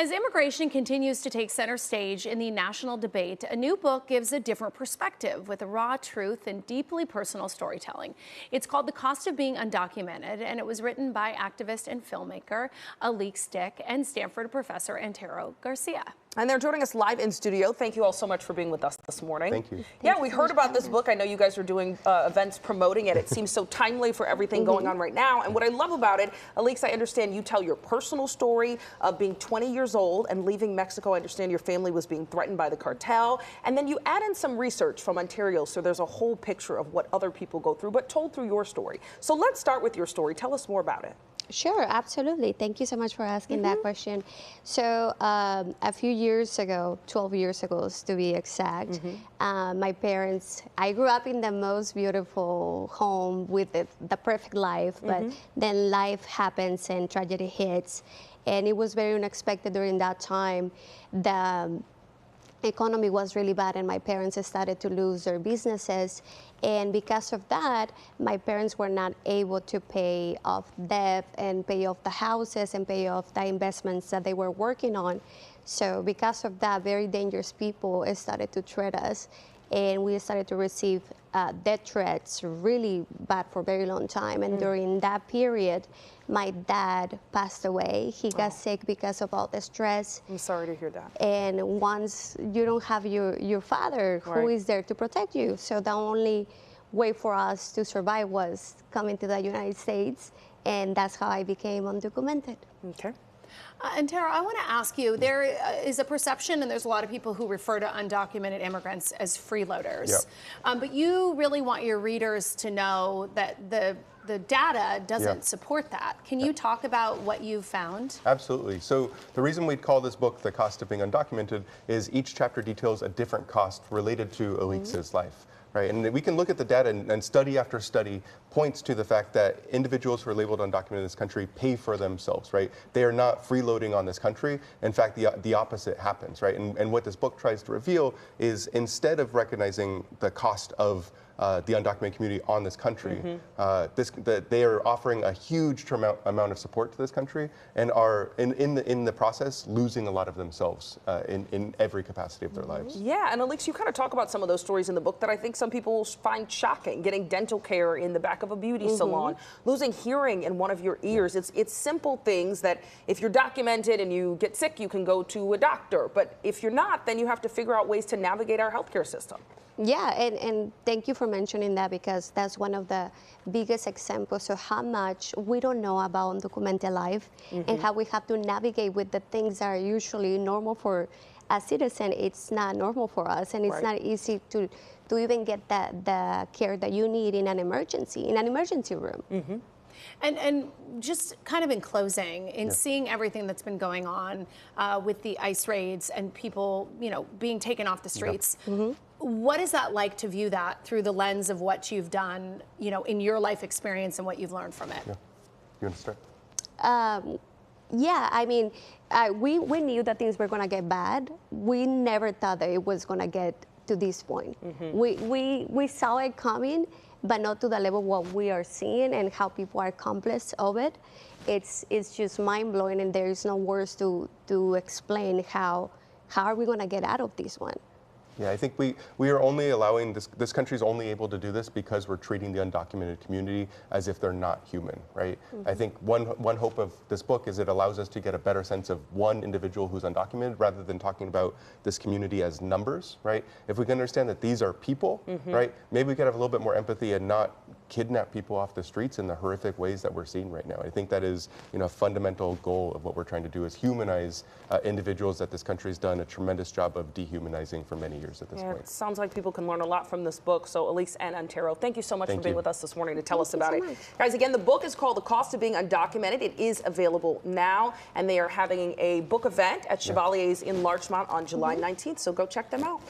As immigration continues to take center stage in the national debate, a new book gives a different perspective with a raw truth and deeply personal storytelling. It's called The Cost of Being Undocumented, and it was written by activist and filmmaker Alix Dick and Stanford professor Antero Garcia. And they're joining us live in studio. Thank you all so much for being with us this morning. Thank you. Yeah, we heard about this book. I know you guys are doing events promoting it. It seems so timely for everything going on right now. And what I love about it, Alix, I understand you tell your personal story of being 20 years old and leaving Mexico. I understand your family was being threatened by the cartel. And then you add in some research from Ontario, so there's a whole picture of what other people go through, but told through your story. So let's start with your story. Tell us more about it. Sure, absolutely. Thank you so much for asking that question. So a few years ago, 12 years ago to be exact, my parents, I grew up in the most beautiful home with the perfect life, but then life happens and tragedy hits. And it was very unexpected during that time. The economy was really bad and my parents started to lose their businesses, and because of that my parents were not able to pay off debt and pay off the houses and pay off the investments that they were working on. So because of that, very dangerous people started to threat us, and we started to receive death threats really bad for a very long time. And during that period my dad passed away. He got sick because of all the stress. I'm sorry to hear that. And once you don't have your father who is there to protect you, so the only way for us to survive was coming to the United States, and that's how I became undocumented. Okay. Antero, I want to ask you, there is a perception, and there's a lot of people who refer to undocumented immigrants as freeloaders. Yep. But you really want your readers to know that the data doesn't support that. Can you talk about what you've found? Absolutely. So the reason we call this book The Cost of Being Undocumented is each chapter details a different cost related to Alix's life. Right, and we can look at the data, and study after study points to the fact that individuals who are labeled undocumented in this country pay for themselves, right? They are not freeloading on this country. In fact, the opposite happens, right? And what this book tries to reveal is, instead of recognizing the cost of the undocumented community on this country, they are offering a huge amount of support to this country, and are in the process losing a lot of themselves in every capacity of their lives. Yeah, and Alix, you kind of talk about some of those stories in the book that I think some people find shocking. Getting dental care in the back of a beauty salon, losing hearing in one of your ears. It's simple things that if you're documented and you get sick, you can go to a doctor. But if you're not, then you have to figure out ways to navigate our healthcare system. Yeah, and thank you for mentioning that, because that's one of the biggest examples of how much we don't know about undocumented life and how we have to navigate with the things that are usually normal for a citizen. It's not normal for us, and it's not easy to even get the care that you need in an emergency room. And just kind of in closing, in seeing everything that's been going on with the ICE raids and people, being taken off the streets, what is that like to view that through the lens of what you've done, in your life experience and what you've learned from it? Yeah. You want to start? Yeah, I mean, we knew that things were going to get bad. We never thought that it was going to get to this point. We saw it coming, but not to the level what we are seeing and how people are accomplices of it. It's just mind-blowing, and there is no words to explain how are we going to get out of this one. Yeah, I think we are only allowing this country's only able to do this because we're treating the undocumented community as if they're not human, right? I think one hope of this book is it allows us to get a better sense of one individual who's undocumented, rather than talking about this community as numbers, right? If we can understand that these are people, right, maybe we could have a little bit more empathy and not kidnap people off the streets in the horrific ways that we're seeing right now. I think that is, a fundamental goal of what we're trying to do, is humanize individuals that this country's done a tremendous job of dehumanizing for many years at this point. It sounds like people can learn a lot from this book. So Alix and Antero, thank you so much for being with us this morning to tell us about it. Guys, again, the book is called The Cost of Being Undocumented. It is available now, and they are having a book event at Chevalier's in Larchmont on July 19th, so go check them out.